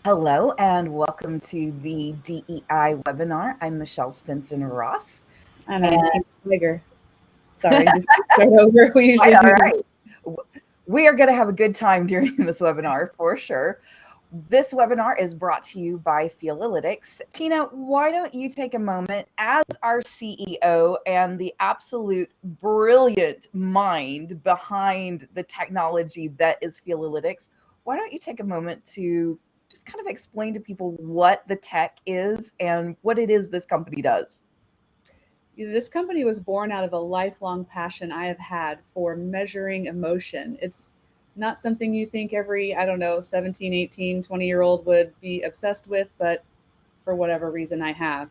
Hello and welcome to the DEI webinar. I'm Michelle Stinson-Ross. And I'm And Team Tiger. Sorry, did we start over? We usually all do. right. We are going to have a good time during this webinar for sure. This webinar is brought to you by Feelalytics. Tina, why don't you take a moment as our CEO and the absolute brilliant mind behind the technology that is Feelalytics? Why don't you take a moment to just kind of explain to people what the tech is and what it is this company does? This company was born out of a lifelong passion I have had for measuring emotion. It's not something you think every, 17, 18, 20-year-old would be obsessed with, but for whatever reason I have.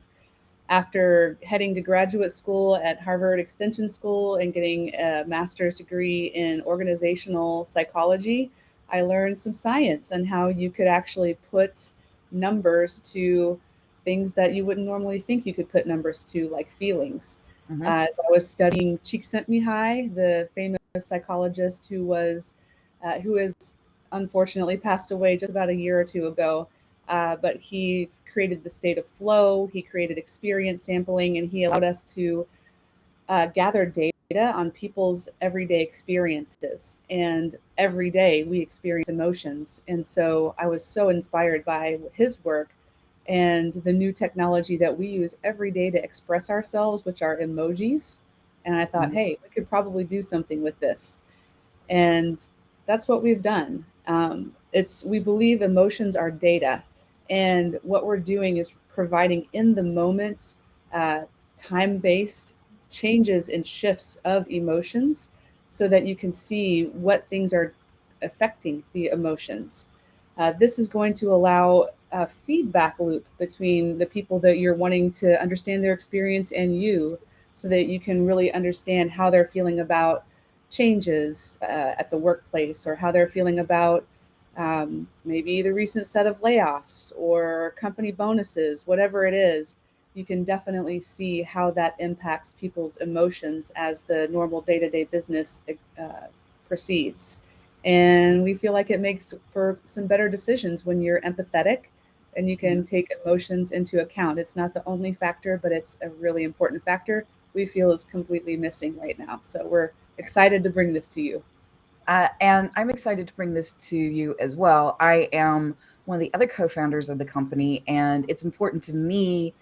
After heading to graduate school at Harvard Extension School and getting a master's degree in organizational psychology, I learned some science and how you could actually put numbers to things that you wouldn't normally think you could put numbers to, like feelings. Mm-hmm. As I was studying Csikszentmihalyi, the famous psychologist who has unfortunately passed away just about a year or two ago, but he created the state of flow, he created experience sampling, and he allowed us to gather data on people's everyday experiences. And every day we experience emotions. And so I was so inspired by his work and the new technology that we use every day to express ourselves, which are emojis. And I thought, Mm-hmm. hey, we could probably do something with this. And that's what we've done. We believe emotions are data, and what we're doing is providing in the moment, uh, time based changes and shifts of emotions, so that you can see what things are affecting the emotions. This is going to allow a feedback loop between the people that you're wanting to understand their experience and you, so that you can really understand how they're feeling about changes at the workplace, or how they're feeling about maybe the recent set of layoffs or company bonuses, whatever it is. You can definitely see how that impacts people's emotions as the normal day to day business proceeds. And we feel like it makes for some better decisions when you're empathetic and you can take emotions into account. It's not the only factor, but it's a really important factor we feel is completely missing right now. So we're excited to bring this to you. And I'm excited to bring this to you as well. I am one of the other co-founders of the company, and it's important to me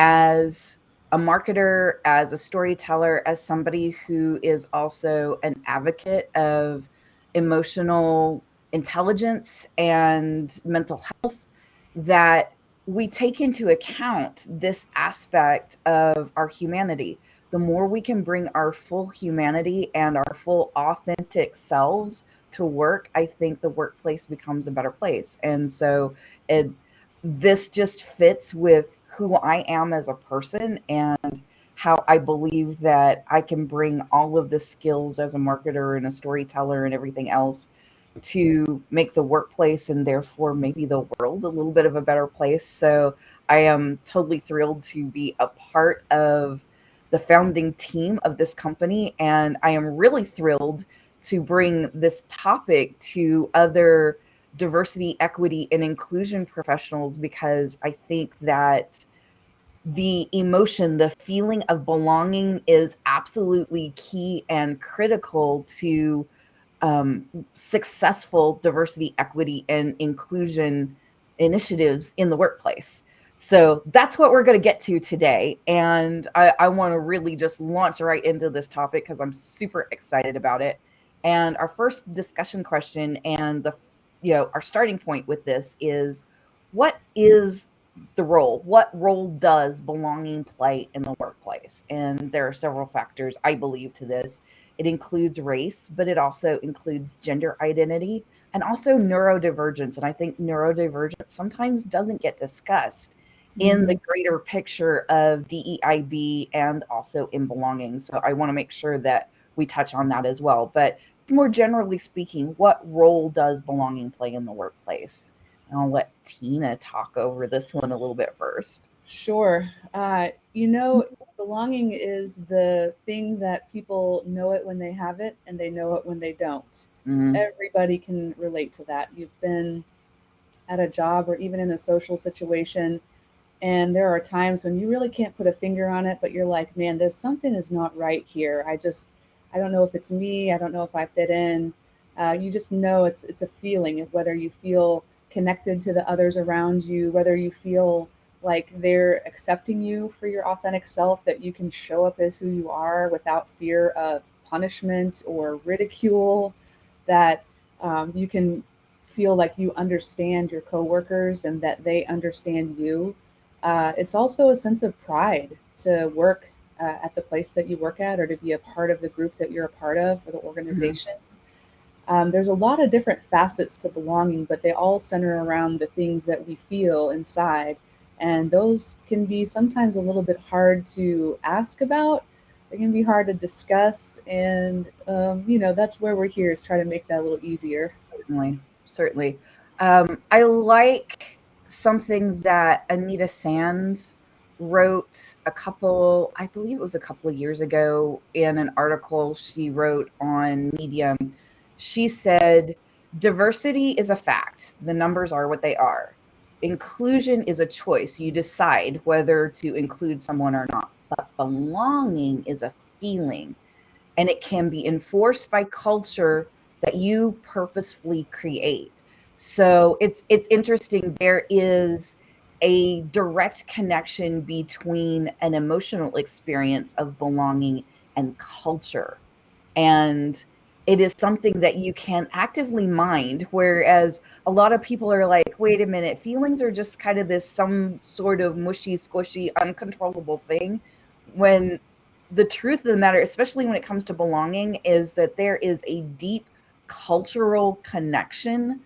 as a marketer, as a storyteller, as somebody who is also an advocate of emotional intelligence and mental health, that we take into account this aspect of our humanity. The more we can bring our full humanity and our full authentic selves to work, I think the workplace becomes a better place. And so this just fits with who I am as a person and how I believe that I can bring all of the skills as a marketer and a storyteller and everything else to make the workplace and therefore maybe the world a little bit of a better place. So I am totally thrilled to be a part of the founding team of this company. And I am really thrilled to bring this topic to other diversity, equity, and inclusion professionals, because I think that the emotion, the feeling of belonging is absolutely key and critical to successful diversity, equity, and inclusion initiatives in the workplace. So that's what we're going to get to today. And I want to really just launch right into this topic because I'm super excited about it. And our first discussion question and our starting point with this is, what is the role? What role does belonging play in the workplace? And there are several factors, I believe, to this. It includes race, but it also includes gender identity and also neurodivergence. And I think neurodivergence sometimes doesn't get discussed in the Mm-hmm. greater picture of DEIB and also in belonging. So I want to make sure that we touch on that as well. But more generally speaking, what role does belonging play in the workplace? And I'll let Tina talk over this one a little bit first. Sure. Belonging is the thing that people know it when they have it and they know it when they don't. Mm-hmm. Everybody can relate to that. You've been at a job or even in a social situation. And there are times when you really can't put a finger on it, but you're like, man, there's something is not right here. I don't know if it's me. I don't know if I fit in. You just know it's a feeling of whether you feel connected to the others around you, whether you feel like they're accepting you for your authentic self, that you can show up as who you are without fear of punishment or ridicule, that you can feel like you understand your coworkers and that they understand you. It's also a sense of pride to work at the place that you work at, or to be a part of the group that you're a part of, or the Mhm. organization. There's a lot of different facets to belonging, but they all center around the things that we feel inside. And those can be sometimes a little bit hard to ask about. They can be hard to discuss. And, that's where we're here, is try to make that a little easier. Certainly, certainly. I like something that Anita Sands wrote I believe it was a couple of years ago, in an article she wrote on Medium. She said, diversity is a fact. The numbers are what they are. Inclusion is a choice. You decide whether to include someone or not. But belonging is a feeling, and it can be enforced by culture that you purposefully create. So it's interesting. There is a direct connection between an emotional experience of belonging and culture. And it is something that you can actively mind, whereas a lot of people are like, wait a minute, feelings are just kind of this some sort of mushy, squishy, uncontrollable thing. When the truth of the matter, especially when it comes to belonging, is that there is a deep cultural connection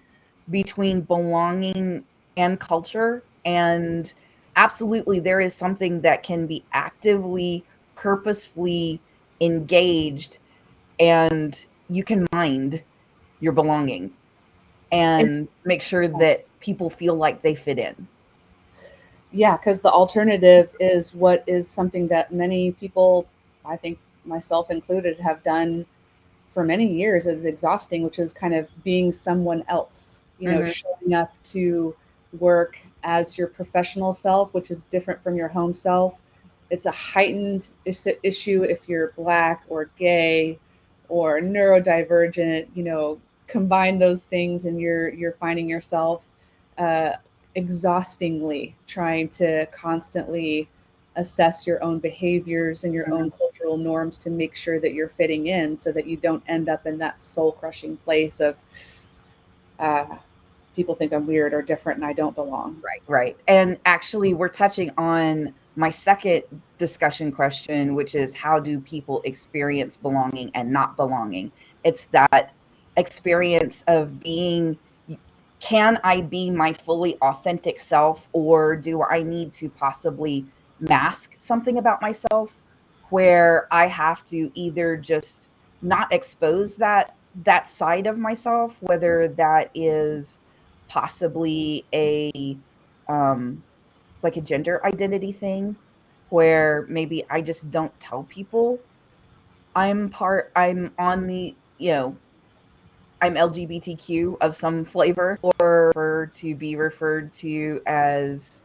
between belonging and culture. And absolutely, there is something that can be actively, purposefully engaged, and you can mind your belonging And and make sure that people feel like they fit in. yeah, because the alternative is what is something that many people, I think myself included, have done for many years. Is exhausting, which is kind of being someone else, Mhm. showing up to work as your professional self, which is different from your home self. It's a heightened issue if you're Black or gay or neurodivergent. Combine those things, and you're finding yourself uh, exhaustingly trying to constantly assess your own behaviors and your own Mhm. cultural norms to make sure that you're fitting in, so that you don't end up in that soul crushing place of uh, people think I'm weird or different and I don't belong. Right, right. And actually, we're touching on my second discussion question, which is, how do people experience belonging and not belonging? It's that experience of being, can I be my fully authentic self, or do I need to possibly mask something about myself, where I have to either just not expose that side of myself, whether that is possibly um, like a gender identity thing, where maybe I just don't tell people I'm on the, I'm LGBTQ of some flavor, or to be referred to as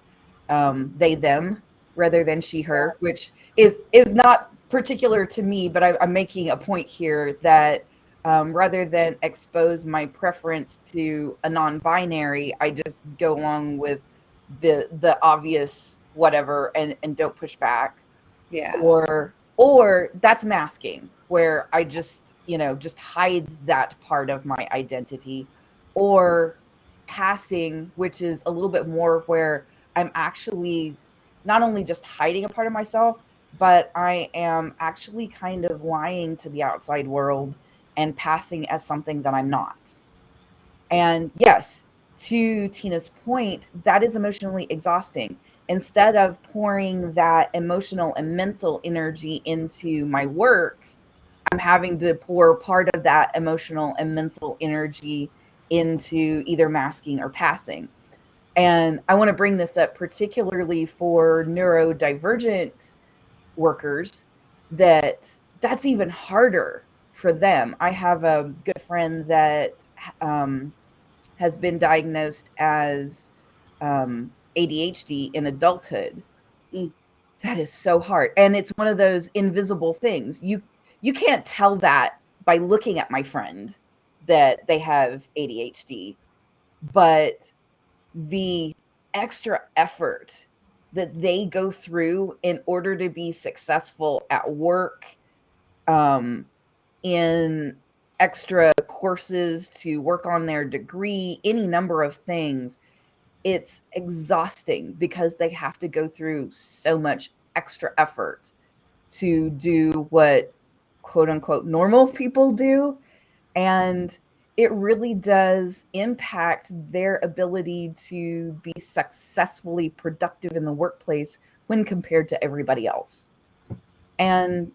they, them, rather than she, her, which is not particular to me, but I'm making a point here that rather than expose my preference to a non-binary, I just go along with the obvious whatever, and don't push back. Yeah. Or that's masking, where I just, just hides that part of my identity. Or passing, which is a little bit more where I'm actually not only just hiding a part of myself, but I am actually kind of lying to the outside world and passing as something that I'm not. And yes, to Tina's point, that is emotionally exhausting. Instead of pouring that emotional and mental energy into my work, I'm having to pour part of that emotional and mental energy into either masking or passing. And I want to bring this up particularly for neurodivergent workers, that's even harder for them. I have a good friend that um, has been diagnosed as ADHD in adulthood. Mm. That is so hard. And it's one of those invisible things. You can't tell that by looking at my friend that they have ADHD, but the extra effort that they go through in order to be successful at work, in extra courses to work on their degree, any number of things, it's exhausting because they have to go through so much extra effort to do what quote unquote normal people do. And it really does impact their ability to be successfully productive in the workplace when compared to everybody else. And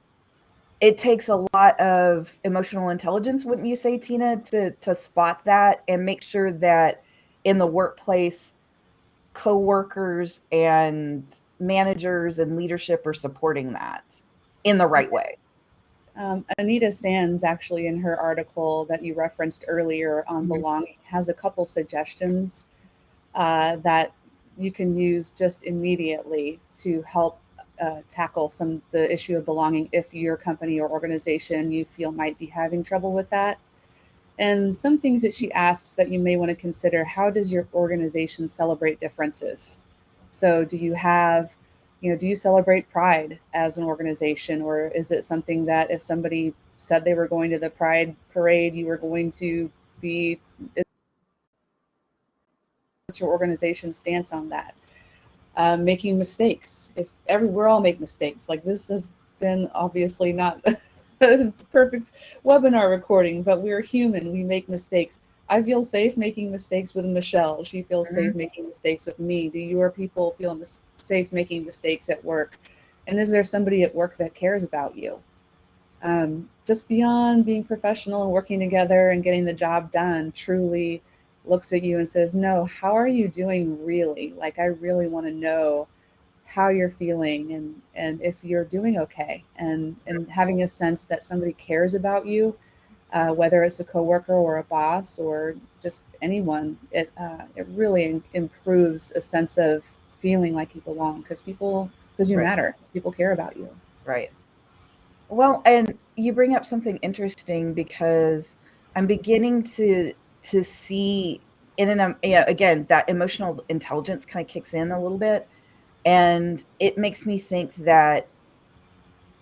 it takes a lot of emotional intelligence, wouldn't you say, Tina, to spot that and make sure that in the workplace, coworkers and managers and leadership are supporting that in the right way. Anita Sands, actually, in her article that you referenced earlier on Mhm. belonging, has a couple suggestions that you can use just immediately to help tackle the issue of belonging if your company or organization you feel might be having trouble with that. And some things that she asks that you may want to consider: how does your organization celebrate differences? So, do you celebrate pride as an organization, or is it something that if somebody said they were going to the pride parade, you were going to be, what's your organization's stance on that? Making mistakes. If every we're all make mistakes. Like, this has been obviously not a perfect webinar recording, but we're human. We make mistakes. I feel safe making mistakes with Michelle. She feels safe Mhm. making mistakes with me. Do your people feel safe making mistakes at work? And is there somebody at work that cares about you? Just beyond being professional and working together and getting the job done, truly looks at you and says, no, how are you doing really? Like, I really want to know how you're feeling, and if you're doing okay, and having a sense that somebody cares about you, whether it's a coworker or a boss or just anyone. It really improves a sense of feeling like you belong, because you Right, matter. People care about you. right. Well, and you bring up something interesting because I'm beginning to see in again, that emotional intelligence kind of kicks in a little bit, and it makes me think that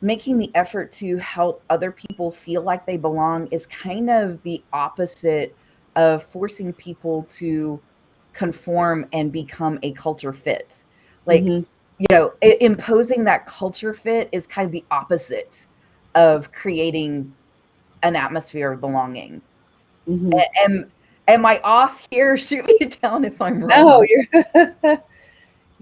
making the effort to help other people feel like they belong is kind of the opposite of forcing people to conform and become a culture fit. Like, Mm-hmm. imposing that culture fit is kind of the opposite of creating an atmosphere of belonging. Mm-hmm. Am I off here? Shoot me down if I'm No, wrong. you're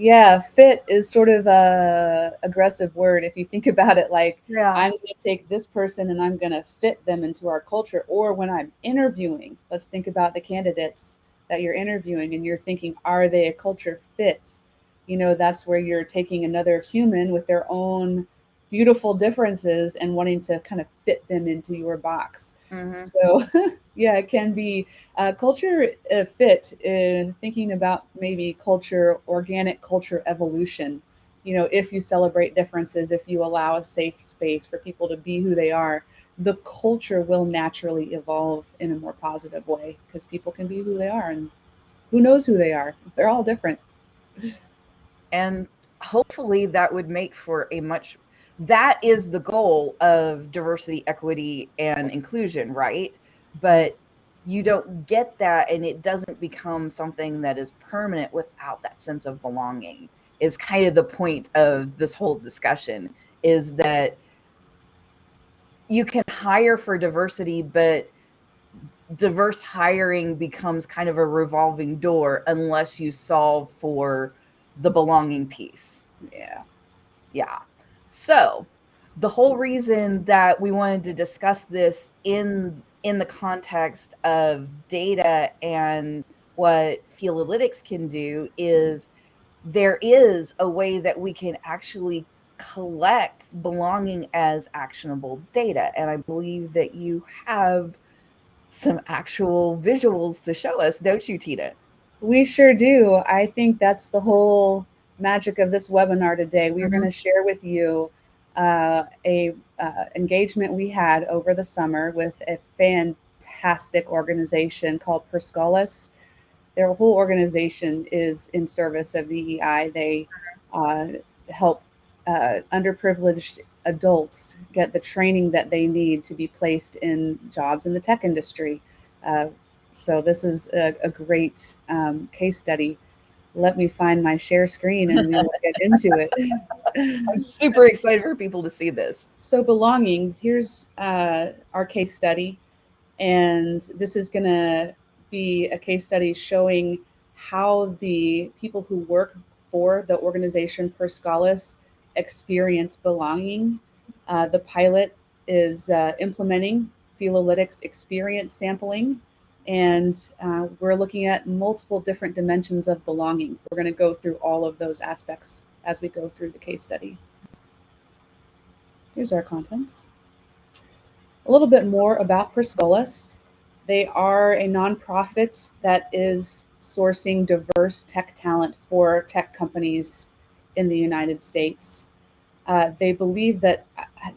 yeah, fit is sort of a aggressive word if you think about it. Like, Yeah. I'm going to take this person and I'm going to fit them into our culture. Or when I'm interviewing, let's think about the candidates that you're interviewing and you're thinking, are they a culture fit? That's where you're taking another human with their own beautiful differences and wanting to kind of fit them into your box. Hmm. So, yeah, it can be culture fit, thinking about maybe culture, organic culture evolution. If you celebrate differences, if you allow a safe space for people to be who they are, the culture will naturally evolve in a more positive way, because people can be who they are, and who knows who they are. They're all different. And hopefully that would make for a much that is the goal of diversity, equity, and inclusion, right? But you don't get that, and it doesn't become something that is permanent without that sense of belonging, is kind of the point of this whole discussion, is that you can hire for diversity, but diverse hiring becomes kind of a revolving door unless you solve for the belonging piece. Yeah. Yeah. So, the whole reason that we wanted to discuss this in the context of data and what Feelalytics can do is there is a way that we can actually collect belonging as actionable data. And I believe that you have some actual visuals to show us, don't you, Tina? We sure do. I think that's the whole magic of this webinar today. We are going Mm-hmm. to share with you a engagement we had over the summer with a fantastic organization called Perscolis. Their whole organization is in service of DEI. They uh, help underprivileged adults get the training that they need to be placed in jobs in the tech industry. Uh, so this is a great case study. Let me find my share screen and we will get into it. I'm super excited for people to see this. So belonging, here's our case study. And this is going to be a case study showing how the people who work for the organization Perscolis experience belonging. The pilot is implementing Feelalytics experience sampling, and we're looking at multiple different dimensions of belonging. We're going to go through all of those aspects as we go through the case study. Here's our contents. A little bit more about Perscolis. They are a nonprofit that is sourcing diverse tech talent for tech companies in the United States. They believe that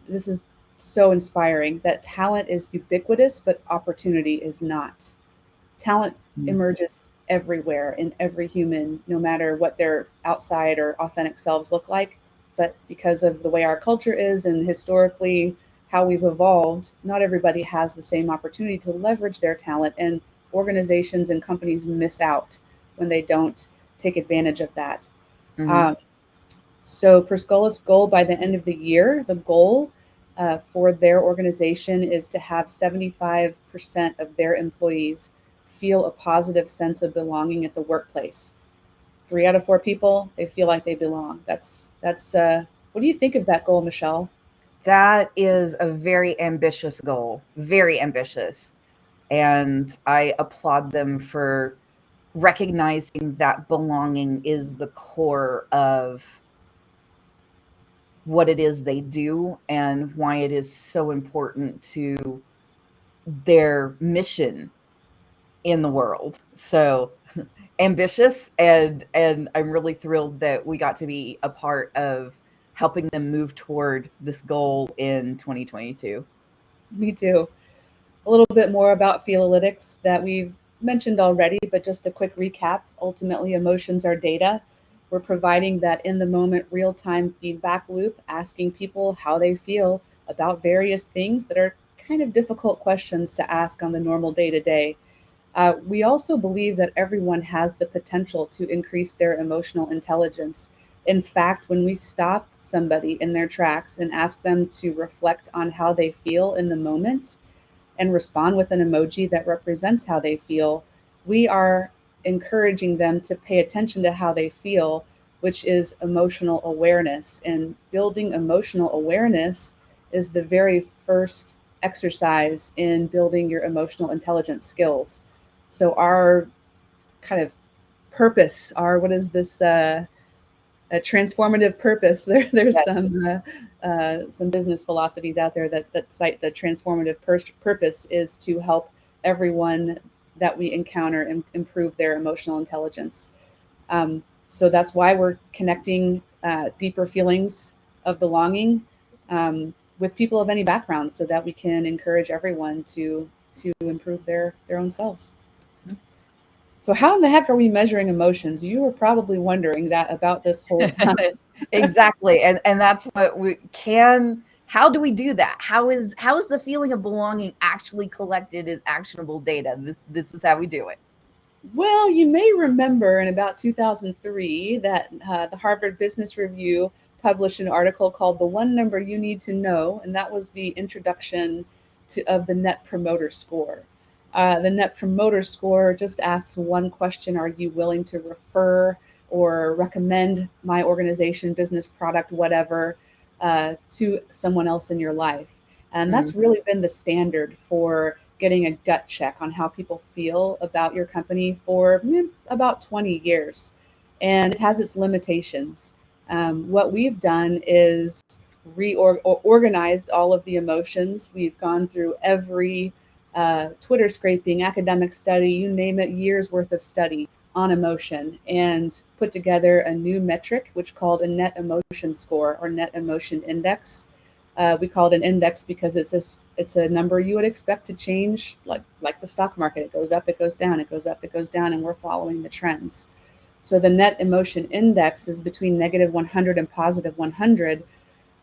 this is so inspiring that talent is ubiquitous, but opportunity is not. Talent emerges everywhere in every human, no matter what their outside or authentic selves look like. But because of the way our culture is and historically how we've evolved, not everybody has the same opportunity to leverage their talent. And organizations and companies miss out when they don't take advantage of that. Mm-hmm. So Perscolis' goal by the end of the year, the goal for their organization is to have 75% of their employees feel a positive sense of belonging at the workplace. 3 out of 4 people, they feel like they belong. That's what do you think of that goal, Michelle? That is a very ambitious goal, very ambitious. And I applaud them for recognizing that belonging is the core of what it is they do and why it is so important to their mission in the world. So ambitious, and I'm really thrilled that we got to be a part of helping them move toward this goal in 2022. Me too. A little bit more about Feelalytics that we've mentioned already, but just a quick recap. Ultimately, emotions are data. We're providing that in the moment, real time feedback loop, asking people how they feel about various things that are kind of difficult questions to ask on the normal day to day. We also believe that everyone has the potential to increase their emotional intelligence. In fact, when we stop somebody in their tracks and ask them to reflect on how they feel in the moment, and respond with an emoji that represents how they feel, we are encouraging them to pay attention to how they feel, which is emotional awareness. And building emotional awareness is the very first exercise in building your emotional intelligence skills. So, our kind of purpose, our what is this? A transformative purpose. There's some business philosophies out there that cite the transformative purpose is to help everyone that we encounter improve their emotional intelligence. So that's why we're connecting deeper feelings of belonging with people of any background, so that we can encourage everyone to improve their own selves. So how in the heck are we measuring emotions? You were probably wondering that about this whole time. Exactly. And that's what we can. How do we do that? How is the feeling of belonging actually collected as actionable data? This is how we do it. Well, you may remember in about 2003 that the Harvard Business Review published an article called "The One Number You Need to Know," and that was the introduction of the Net Promoter Score. The Net Promoter Score just asks one question: are you willing to refer or recommend my organization, business, product, whatever, to someone else in your life? And Mhm. that's really been the standard for getting a gut check on how people feel about your company for about 20 years. And it has its limitations. What we've done is reorganized all of the emotions. We've gone through every Twitter scraping, academic study, you name it, years worth of study on emotion, and put together a new metric, which called a net emotion score or net emotion index. We call it an index because it's a number you would expect to change, like the stock market. It goes up, it goes down, it goes up, it goes down, and we're following the trends. So the net emotion index is between negative 100 and positive 100.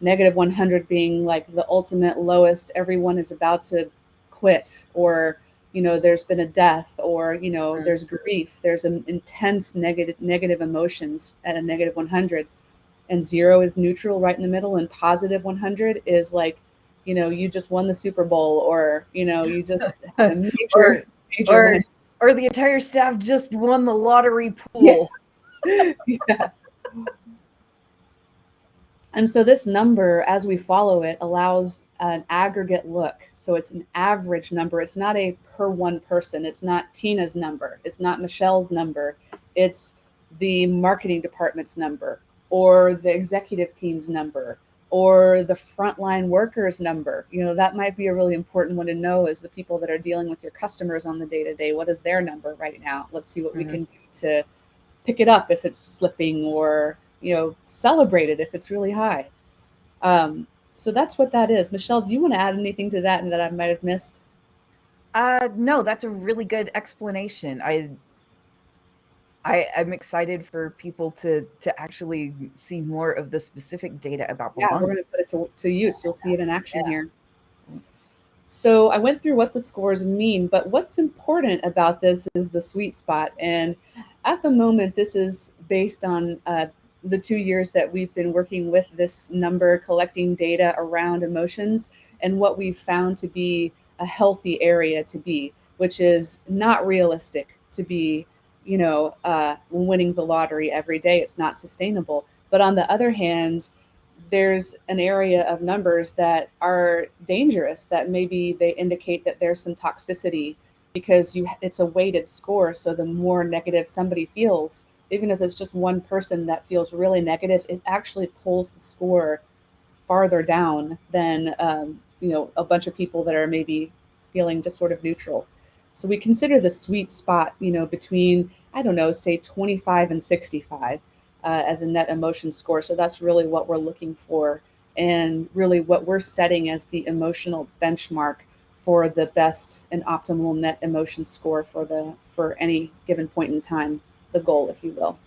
Negative 100 being like the ultimate lowest, everyone is about to quit, or there's been a death, or there's grief, there's an intense negative emotions at a negative 100. And 0 is neutral, right in the middle, and positive 100 is like, you just won the Super Bowl, or you just had a major or, major or win. or the entire staff just won the lottery Yeah. pool. Yeah. And so this number, as we follow it, allows an aggregate look. So it's an average number. It's not a per one person. It's not Tina's number. It's not Michelle's number. It's the marketing department's number, or the executive team's number, or the frontline workers' number. That might be a really important one to know, is the people that are dealing with your customers on the day-to-day. What is their number right now? Let's see what we can do to pick it up if it's slipping, or celebrate it if it's really high. So that's what that is. Michelle, do you want to add anything to that and that I might have missed? No, that's a really good explanation. I'm excited for people to actually see more of the specific data about Yeah, we're belonging. going to put it to use. You'll see it in action here. So I went through what the scores mean, but what's important about this is the sweet spot. And at the moment, this is based on the 2 years that we've been working with this number, collecting data around emotions, and what we've found to be a healthy area to be, which is not realistic to be, winning the lottery every day. It's not sustainable. But on the other hand, there's an area of numbers that are dangerous, that maybe they indicate that there's some toxicity, because it's a weighted score. So the more negative somebody feels, even if it's just one person that feels really negative, it actually pulls the score farther down than a bunch of people that are maybe feeling just sort of neutral. So we consider the sweet spot, between, I don't know, say 25 and 65 as a net emotion score. So that's really what we're looking for, and really what we're setting as the emotional benchmark for the best and optimal net emotion score for any given point in time, the goal, if you will.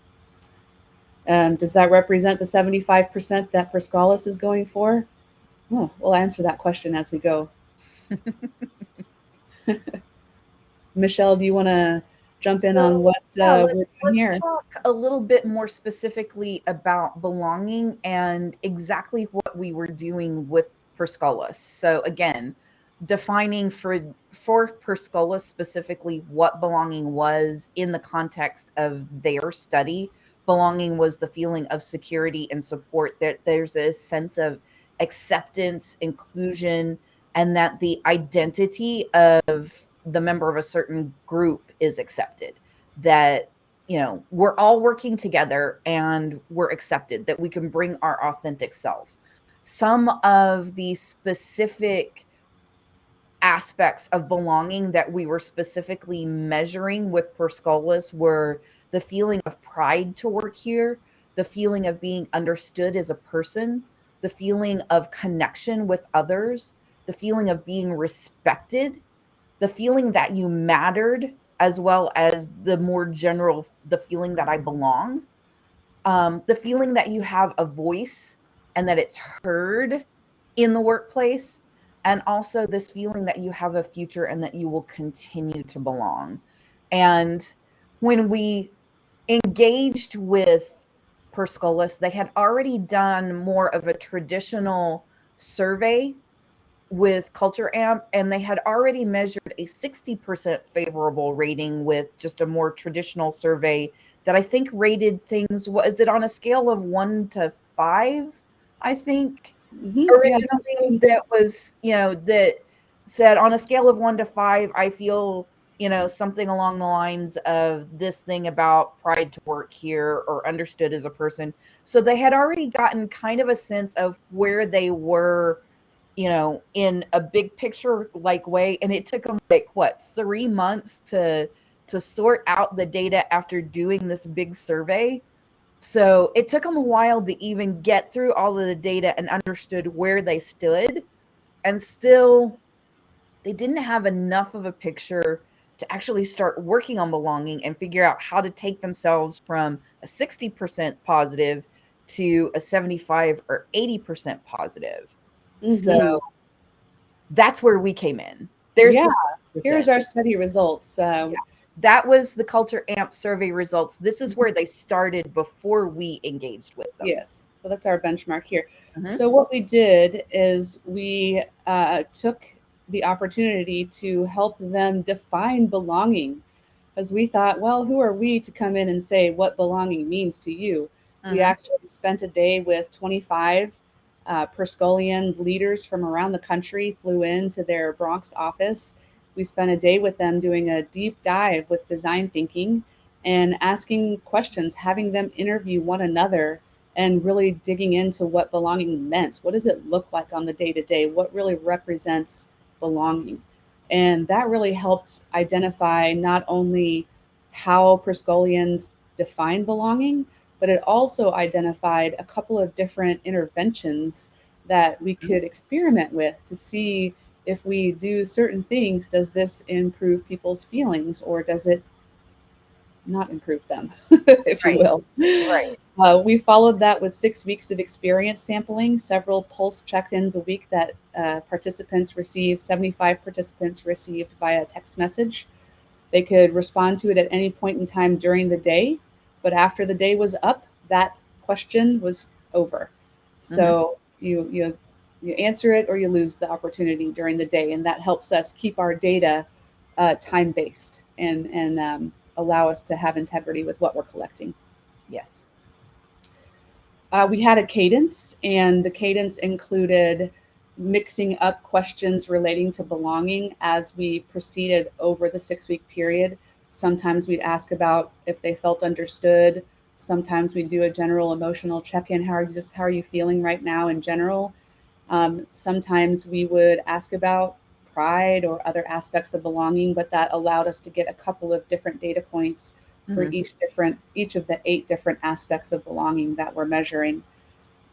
Does that represent the 75% that Perscalis is going for? Oh, we'll answer that question as we go. Michelle, do you want to jump in on So, what yeah, we're doing let's here? talk a little bit more specifically about belonging and exactly what we were doing with Perscolis. So again, defining for Perscolis specifically what belonging was in the context of their study. Belonging was the feeling of security and support, that there's a sense of acceptance, inclusion, and that the identity of the member of a certain group is accepted, that we're all working together and we're accepted, that we can bring our authentic self. Some of the specific aspects of belonging that we were specifically measuring with Perscolis were the feeling of pride to work here, the feeling of being understood as a person, the feeling of connection with others, the feeling of being respected, the feeling that you mattered, as well as the more general, the feeling that I belong, the feeling that you have a voice and that it's heard in the workplace, and also this feeling that you have a future and that you will continue to belong. And when we engaged with Perscolis, they had already done more of a traditional survey with Culture Amp, and they had already measured a 60% favorable rating with just a more traditional survey that I think rated things, was it on a scale of 1 to 5, I think, Yeah, originally, that was, that said on a scale of 1 to 5, I feel, something along the lines of this thing about pride to work here, or understood as a person. So they had already gotten kind of a sense of where they were, in a big picture like way. And it took them like what, 3 months to sort out the data after doing this big survey. So it took them a while to even get through all of the data and understood where they stood. And still, they didn't have enough of a picture to actually start working on belonging and figure out how to take themselves from a 60% positive to a 75 or 80% positive. So Mm-hmm. that's where we came in. There's Yeah, the here's 60%. our study results. Yeah. That was the Culture Amp survey results. This is where they started before we engaged with them. Yes, so that's our benchmark here. Mm-hmm. So what we did is we took the opportunity to help them define belonging, because we thought, well, who are we to come in and say what belonging means to you? We Mm-hmm. actually spent a day with 25 Perscolian leaders from around the country, flew into their Bronx office. We spent a day with them doing a deep dive with design thinking and asking questions, having them interview one another and really digging into what belonging meant. What does it look like on the day to day? What really represents belonging? And that really helped identify not only how Perscolians define belonging, but it also identified a couple of different interventions that we could experiment with to see if we do certain things, does this improve people's feelings or does it not improve them, if you Right. will. Right. We followed that with 6 weeks of experience sampling, several pulse check-ins a week that participants received, 75 participants received via text message. They could respond to it at any point in time during the day, but after the day was up, that question was over. Mm-hmm. So you answer it or you lose the opportunity during the day, and that helps us keep our data time based and allow us to have integrity with what we're collecting. Yes. We had a cadence, and the cadence included mixing up questions relating to belonging as we proceeded over the 6 week period. Sometimes we'd ask about if they felt understood. Sometimes we'd do a general emotional check-in. How are you feeling right now in general? Sometimes we would ask about pride or other aspects of belonging, but that allowed us to get a couple of different data points for Mm-hmm. each of the 8 different aspects of belonging that we're measuring.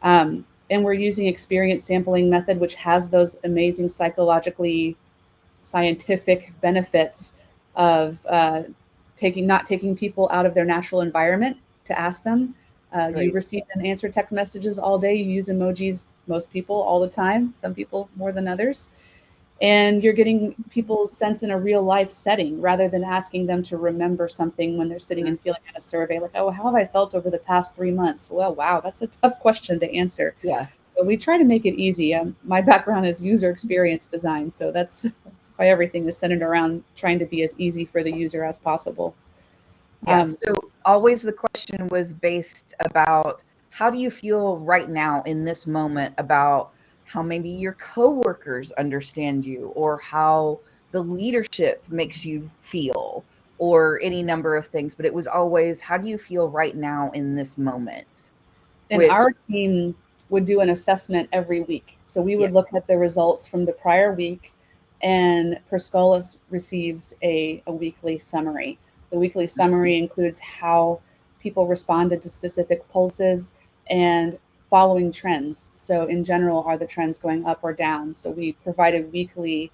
And we're using experience sampling method, which has those amazing psychologically scientific benefits of taking not taking people out of their natural environment to ask them. You Right. receive and answer text messages all day. You use emojis, most people, all the time. Some people more than others. And you're getting people's sense in a real life setting rather than asking them to remember something when they're sitting Mm-hmm. and feeling at a survey like, oh, how have I felt over the past 3 months? Well, wow, that's a tough question to answer. Yeah. But we try to make it easy. My background is user experience design, so that's why everything is centered around trying to be as easy for the user as possible. Yeah. Um, So always the question was based about how do you feel right now in this moment about how maybe your coworkers understand you or how the leadership makes you feel or any number of things. But it was always how do you feel right now in this moment? and Which, our team would do an assessment every week. So we yeah. would look at the results from the prior week, and Perscolis receives a weekly summary. The weekly summary includes how people responded to specific pulses and following trends. So, in general, are the trends going up or down? So, we provided weekly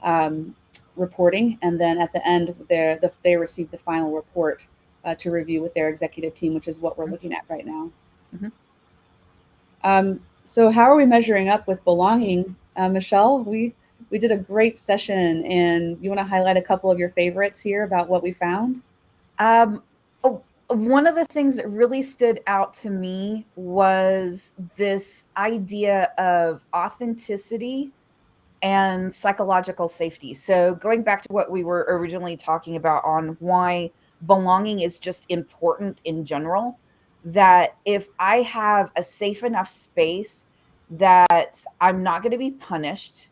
um, reporting, and then at the end, they receive the final report to review with their executive team, which is what we're looking at right now. Mm-hmm. So how are we measuring up with belonging? Michelle, we did a great session, and you want to highlight a couple of your favorites here about what we found? Um, oh, one of the things that really stood out to me was this idea of authenticity and psychological safety. So, going back to what we were originally talking about on why belonging is just important in general, that if I have a safe enough space that I'm not going to be punished,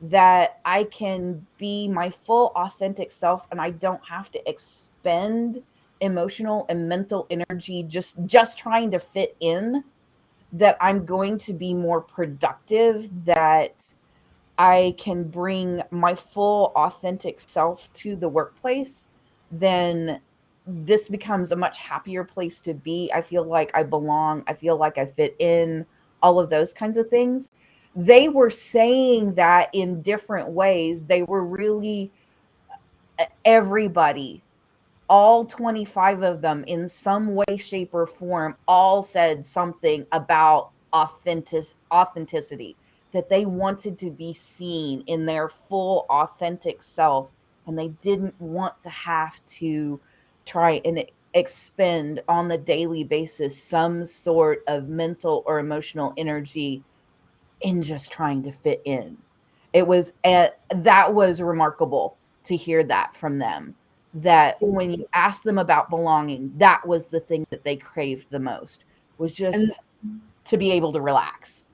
that I can be my full authentic self and I don't have to expend emotional and mental energy just trying to fit in, that I'm going to be more productive, that I can bring my full authentic self to the workplace, then this becomes a much happier place to be. I feel like I belong. I feel like I fit in, all of those kinds of things. They were saying that in different ways. They were really everybody, all 25 of them in some way, shape, or form, all said something about authenticity, that they wanted to be seen in their full authentic self, and they didn't want to have to try and expend on the daily basis some sort of mental or emotional energy in just trying to fit in. It was that was remarkable to hear that from them. That when you ask them about belonging, that was the thing that they craved the most, was And just to be able to relax.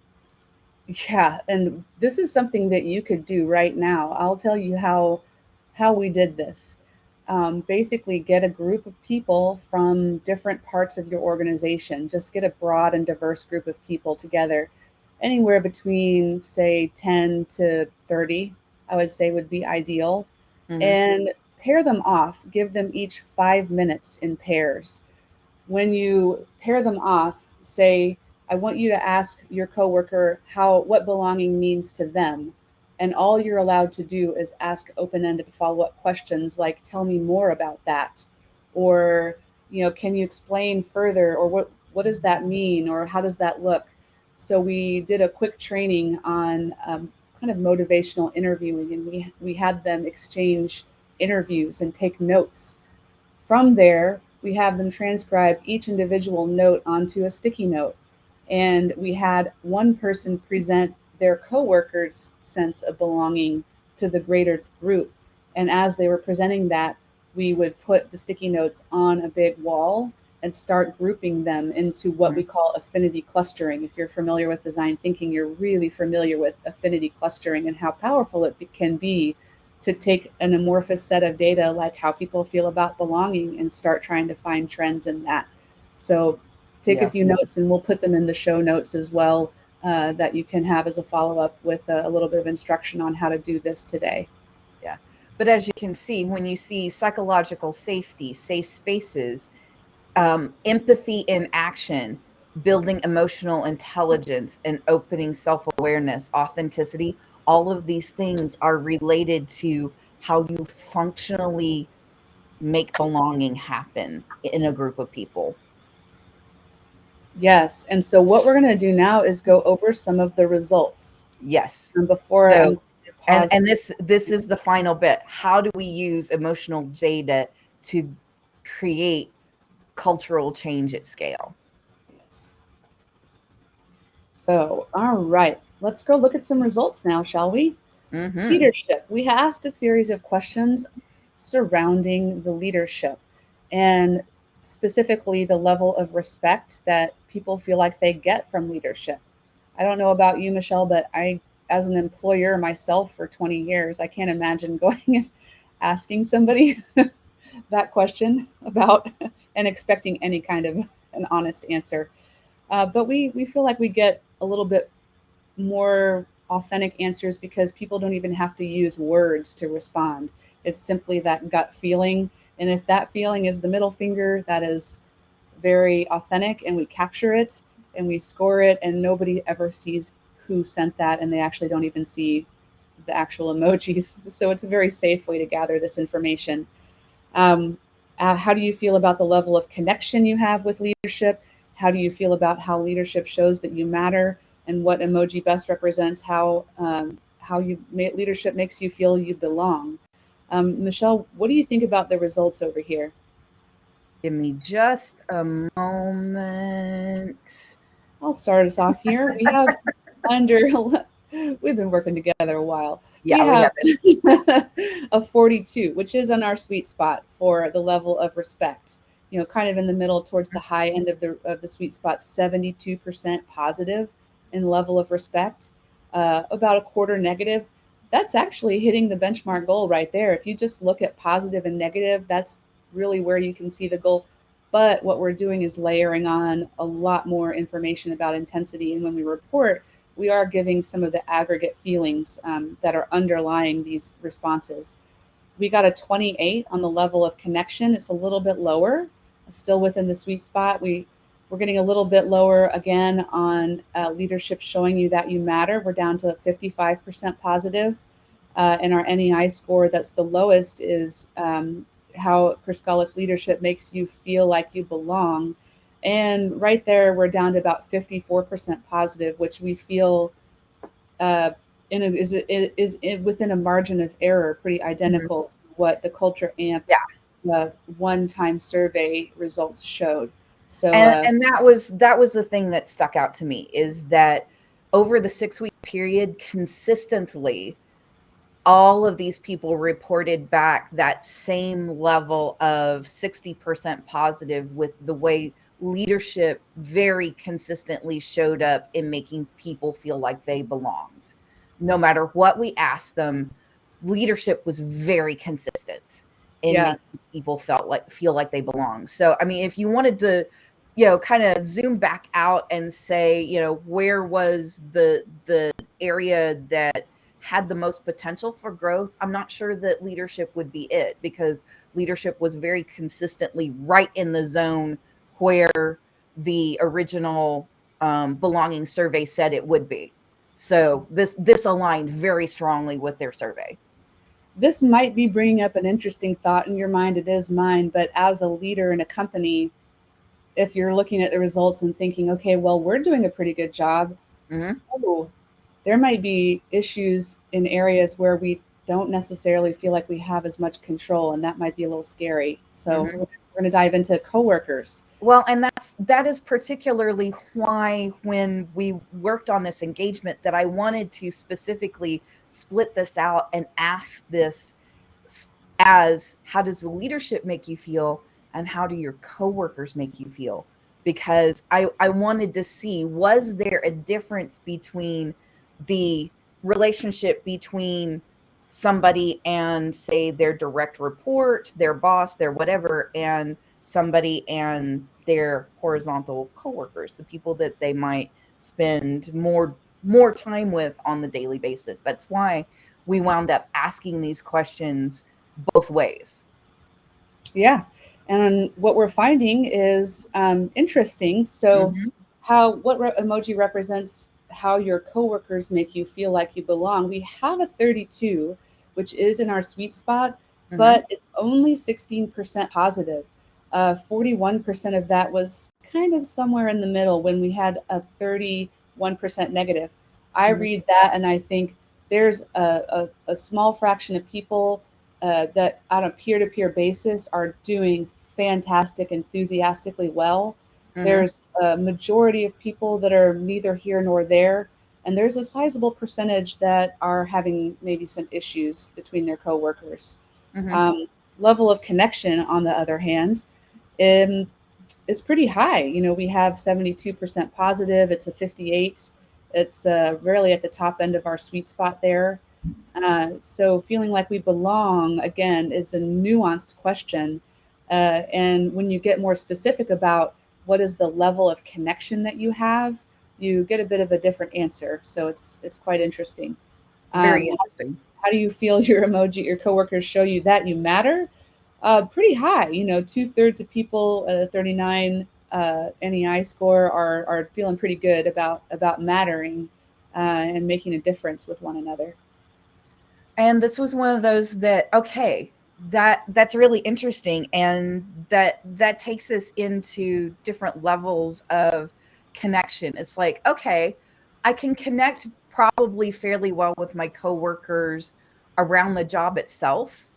yeah, and this is something that you could do right now. I'll tell you how we did this. Basically, get a group of people from different parts of your organization. Just get a broad and diverse group of people together, anywhere between say 10 to 30. I would say would be ideal, Mm-hmm. and pair them off. Give them each 5 minutes in pairs. When you pair them off, say, I want you to ask your coworker what belonging means to them. And all you're allowed to do is ask open-ended follow-up questions like, tell me more about that. Or, can you explain further? Or what does that mean? Or how does that look? So we did a quick training on kind of motivational interviewing, and we had them exchange interviews and take notes. From there, we have them transcribe each individual note onto a sticky note. And we had one person present their coworkers' sense of belonging to the greater group. And as they were presenting that, we would put the sticky notes on a big wall and start grouping them into what we call affinity clustering. If you're familiar with design thinking, you're really familiar with affinity clustering and how powerful it can be to take an amorphous set of data like how people feel about belonging and start trying to find trends in that. So take a Yeah. few notes and we'll put them in the show notes as well, that you can have as a follow-up with a little bit of instruction on how to do this today. Yeah. But as you can see, when you see psychological safety, safe spaces, empathy in action, building emotional intelligence, and opening self awareness, authenticity, all of these things are related to how you functionally make belonging happen in a group of people. Yes, and so what we're going to do now is go over some of the results. Yes. And before I'm So, going to pause. and this is the final bit. How do we use emotional data to create cultural change at scale? Yes. So, all right, let's go look at some results now, shall we? Mm-hmm. Leadership. We asked a series of questions surrounding the leadership and specifically the level of respect that people feel like they get from leadership. I don't know about you, Michelle, but as an employer myself for 20 years, I can't imagine going and asking somebody that question about and expecting any kind of an honest answer. But we feel like we get a little bit more authentic answers because people don't even have to use words to respond. It's simply that gut feeling. And if that feeling is the middle finger, that is very authentic and we capture it and we score it, and nobody ever sees who sent that, and they actually don't even see the actual emojis. So it's a very safe way to gather this information. Um, how do you feel about the level of connection you have with leadership? How do you feel about how leadership shows that you matter, and what emoji best represents how leadership makes you feel you belong? Michelle, what do you think about the results over here? Give me just a moment. I'll start us off here. We have under we've been working together a while. We Yeah, we have have it. a 42, which is on our sweet spot for the level of respect. Kind of in the middle towards the high end of the sweet spot, 72% positive in level of respect, about a quarter negative. That's actually hitting the benchmark goal right there. If you just look at positive and negative, that's really where you can see the goal. But what we're doing is layering on a lot more information about intensity. And when we report, we are giving some of the aggregate feelings that are underlying these responses. We got a 28 on the level of connection. It's a little bit lower, still within the sweet spot. We're getting a little bit lower again on leadership showing you that you matter. We're down to 55% positive. And our NEI score, that's the lowest, is how Perscalis leadership makes you feel like you belong. And right there, we're down to about 54% positive, which we feel uh, is within a margin of error, pretty Mhm. identical to what the Culture Amp Yeah. one-time survey results showed. So And that was the thing that stuck out to me, is that over the 6-week period, consistently, all of these people reported back that same level of 60% positive, with the way leadership very consistently showed up in making people feel like they belonged. No matter what we asked them, leadership was very consistent in making yes, people feel like they belong. So, I mean, if you wanted to, kind of zoom back out and say, where was the area that had the most potential for growth, I'm not sure that leadership would be it, because leadership was very consistently right in the zone where the original belonging survey said it would be. So this aligned very strongly with their survey. this might be bringing up an interesting thought in your mind. It is mine, but as a leader in a company, if you're looking at the results and thinking, okay, well, we're doing a pretty good job. Mm-hmm. Oh, there might be issues in areas where we don't necessarily feel like we have as much control, and that might be a little scary. So Mm-hmm. we're going to dive into coworkers. Well, and that is particularly why, when we worked on this engagement, that I wanted to specifically split this out and ask this as, how does the leadership make you feel, and how do your coworkers make you feel? Because I wanted to see, was there a difference between the relationship between somebody and, say, their direct report, their boss, their whatever, and somebody and their horizontal coworkers, the people that they might spend more time with on the daily basis. That's why we wound up asking these questions both ways. Yeah. And what we're finding is interesting. So, Mm-hmm. emoji represents how your coworkers make you feel like you belong. We have a 32, which is in our sweet spot, Mm-hmm. but it's only 16% positive. 41% of that was kind of somewhere in the middle when we had a 31% negative. I Mm-hmm. read that and I think there's a small fraction of people that on a peer-to-peer basis are doing fantastic, enthusiastically well. Mm-hmm. There's a majority of people that are neither here nor there, and there's a sizable percentage that are having maybe some issues between their coworkers. Mm-hmm. Um, Level of connection, on the other hand, um, is pretty high. We have 72% positive. It's a 58. It's really at the top end of our sweet spot there. So feeling like we belong, again, is a nuanced question. And when you get more specific about what is the level of connection that you have, you get a bit of a different answer. So it's quite interesting. Very Um, interesting. how do you feel your coworkers show you that you matter? Pretty high. 2/3 of people, 39 NEI score, are feeling pretty good about mattering and making a difference with one another. And this was one of those that, okay, that's really interesting, and that takes us into different levels of connection. It's like, okay, I can connect probably fairly well with my coworkers around the job itself,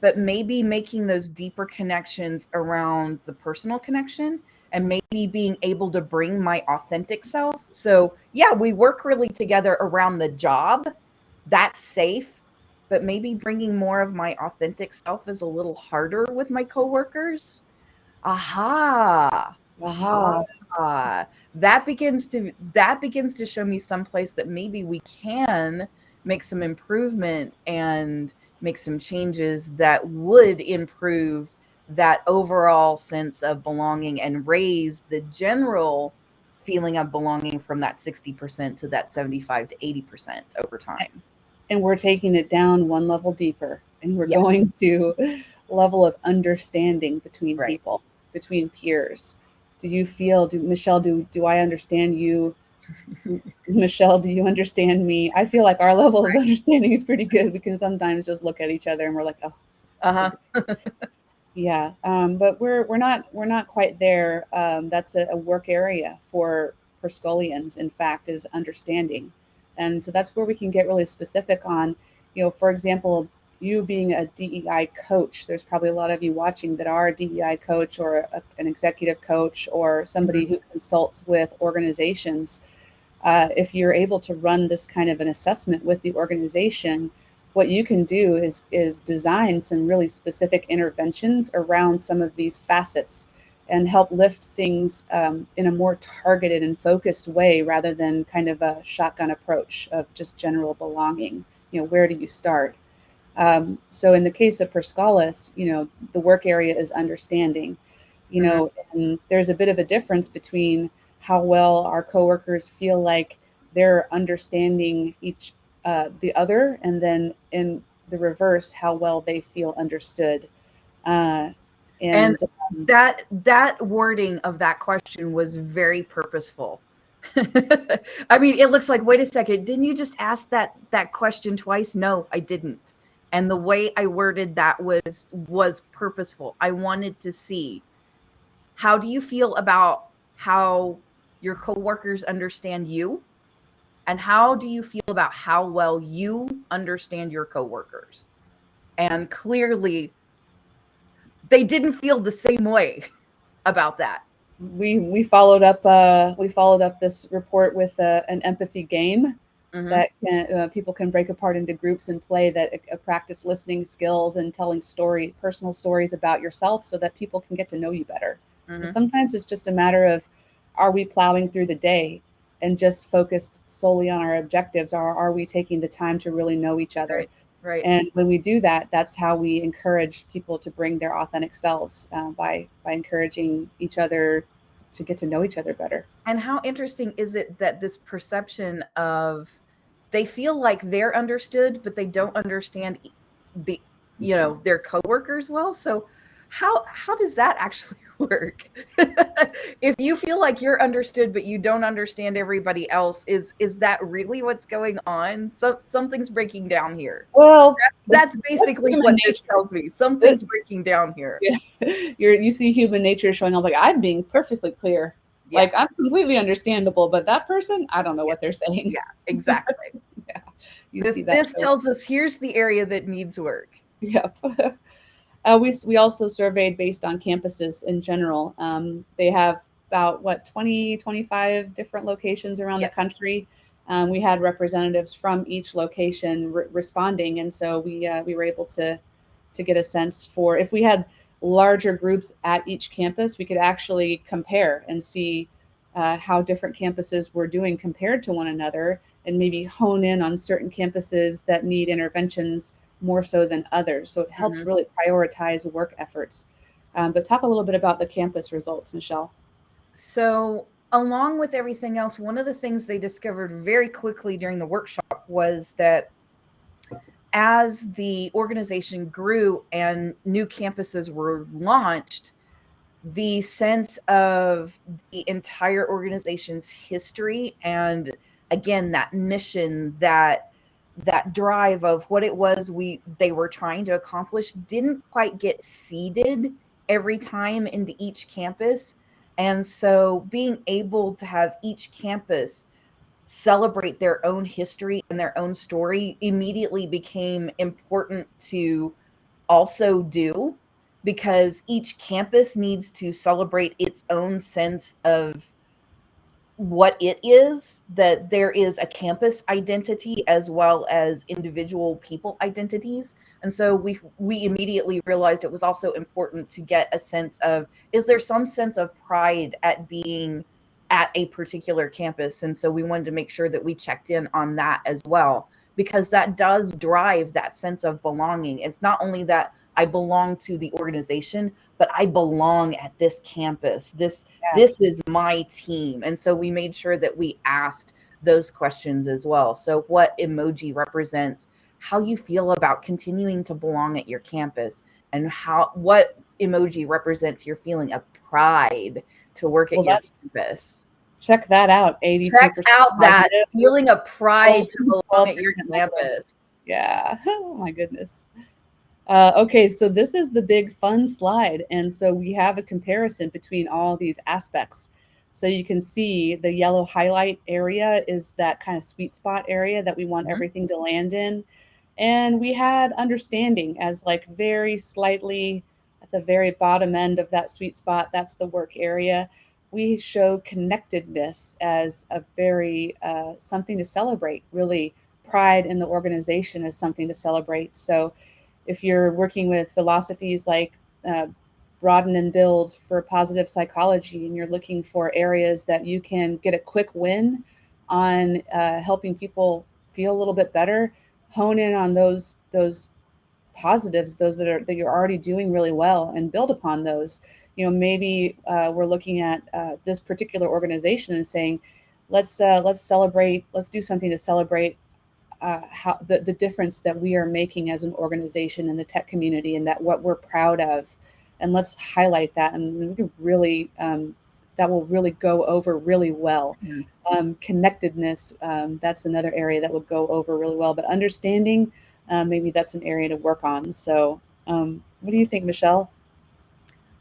but maybe making those deeper connections around the personal connection, and maybe being able to bring my authentic self. So, yeah, we work really together around the job. That's safe. But maybe bringing more of my authentic self is a little harder with my coworkers. Aha. Aha. Aha. That begins to show me someplace that maybe we can make some improvement and make some changes that would improve that overall sense of belonging and raise the general feeling of belonging from that 60% to that 75 to 80% over time. And we're taking it down one level deeper, and we're Yes. going to level of understanding between Right. people, between peers. Do you feel, Michelle, do I understand you? Michelle, do you understand me? I feel like our level of understanding is pretty good. We can sometimes just look at each other and we're like, oh, it's a Uh-huh. yeah, but we're not quite there. That's a work area for Scullions, in fact, is understanding, and so that's where we can get really specific on, for example, you being a DEI coach. There's probably a lot of you watching that are a DEI coach or an executive coach or somebody Mm-hmm. who consults with organizations. If you're able to run this kind of an assessment with the organization, what you can do is design some really specific interventions around some of these facets and help lift things in a more targeted and focused way rather than kind of a shotgun approach of just general belonging. Where do you start? So in the case of Perscalis, the work area is understanding, Mm-hmm. and there's a bit of a difference between how well our coworkers feel like they're understanding each the other, and then in the reverse, how well they feel understood. Uh, And and that wording of that question was very purposeful. I mean, it looks like, wait a second, didn't you just ask that question twice? No, I didn't. And the way I worded that was purposeful. I wanted to see, how do you feel about how your coworkers understand you? And how do you feel about how well you understand your coworkers? And clearly, they didn't feel the same way about that. we followed up this report with an empathy game Mhm. that people can break apart into groups and play, that practice listening skills and telling personal stories about yourself so that people can get to know you better. And Mhm. sometimes it's just a matter of, are we plowing through the day and just focused solely on our objectives, or are we taking the time to really know each other? Right. Right. And when we do that, that's how we encourage people to bring their authentic selves, by encouraging each other to get to know each other better. And how interesting is it that this perception of, they feel like they're understood, but they don't understand the their coworkers well. So how does that actually work? If you feel like you're understood but you don't understand everybody else, is that really what's going on? So something's breaking down here. Well, That's that's basically human what this nature. tells me. Something's breaking down here. Yeah. You see human nature showing up, like, I'm being perfectly clear. Yeah. Like, I'm completely understandable, but that person, I don't know Yeah. what they're saying. Yeah. Exactly. Yeah. You This see that this show. tells us here's the area that needs work. Yep. We also surveyed based on campuses in general. They have about, what, 20, 25 different locations around the Yes. country. We had representatives from each location responding, and so we were able to get a sense for, if we had larger groups at each campus, we could actually compare and see how different campuses were doing compared to one another, and maybe hone in on certain campuses that need interventions more so than others. So it helps Mhm. really prioritize work efforts. But talk a little bit about the campus results, Michelle. So, along with everything else, one of the things they discovered very quickly during the workshop was that as the organization grew and new campuses were launched, the sense of the entire organization's history, and again, that mission, that drive of what it was they were trying to accomplish, didn't quite get seeded every time into each campus. And so being able to have each campus celebrate their own history and their own story immediately became important to also do, because each campus needs to celebrate its own sense of what it is, that there is a campus identity as well as individual people identities. And so we immediately realized it was also important to get a sense of, is there some sense of pride at being at a particular campus? And so we wanted to make sure that we checked in on that as well, because that does drive that sense of belonging. It's not only that I belong to the organization, but I belong at this campus. Yeah. This is my team. And so we made sure that we asked those questions as well. So what emoji represents how you feel about continuing to belong at your campus, and what emoji represents your feeling of pride to work at Well, your that's campus. check that out. 82% Check out that positive, feeling of pride to belong 12% at your negative. campus. Yeah. Oh my goodness. Okay, so this is the big fun slide. And so we have a comparison between all these aspects. So you can see the yellow highlight area is that kind of sweet spot area that we want Mhm. everything to land in. And we had understanding as like very slightly at the very bottom end of that sweet spot. That's the work area. We show connectedness as a very something to celebrate. Really, pride in the organization is something to celebrate. So if you're working with philosophies like uh, broaden and build for positive psychology, and you're looking for areas that you can get a quick win on helping people feel a little bit better, hone in on those positives, those that you're already doing really well, and build upon those. You know, maybe we're looking at this particular organization and saying, let's celebrate, let's do something to celebrate how the difference that we are making as an organization in the tech community, and that what we're proud of, and let's highlight that, and we can really that will really go over really well. Mhm. Connectedness, that's another area that would go over really well, but understanding, maybe that's an area to work on. So what do you think, Michelle?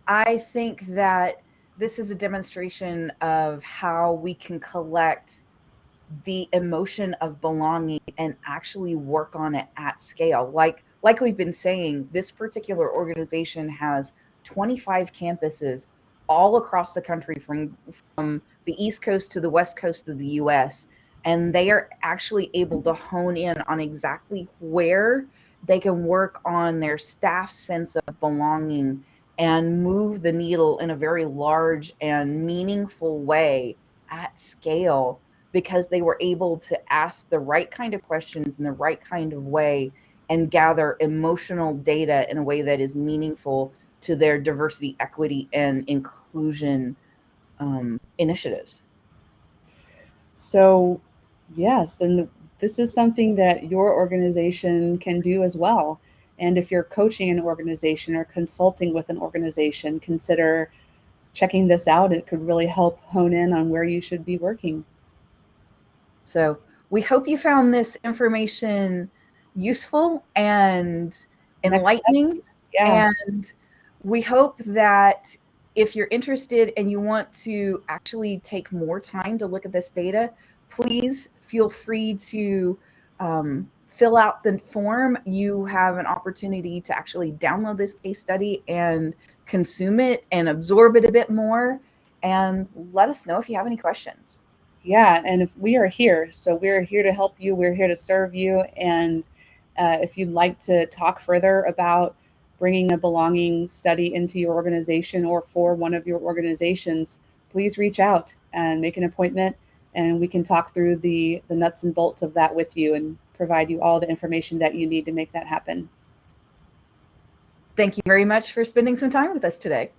I think that this is a demonstration of how we can collect the emotion of belonging and actually work on it at scale. Like we've been saying, this particular organization has 25 campuses all across the country, from the East Coast to the West Coast of the US, and they are actually able to hone in on exactly where they can work on their staff's sense of belonging and move the needle in a very large and meaningful way at scale, because they were able to ask the right kind of questions in the right kind of way and gather emotional data in a way that is meaningful to their diversity, equity, and inclusion initiatives. So, yes, and this is something that your organization can do as well. And if you're coaching an organization or consulting with an organization, consider checking this out. It could really help hone in on where you should be working. So we hope you found this information useful and Next enlightening. steps. Yeah. And we hope that if you're interested and you want to actually take more time to look at this data, please feel free to fill out the form. You have an opportunity to actually download this case study and consume it and absorb it a bit more. And let us know if you have any questions. Yeah, and if we are here, so we're here to help you, we're here to serve you. And if you'd like to talk further about bringing a belonging study into your organization or for one of your organizations, please reach out and make an appointment, and we can talk through the nuts and bolts of that with you and provide you all the information that you need to make that happen. Thank you very much for spending some time with us today.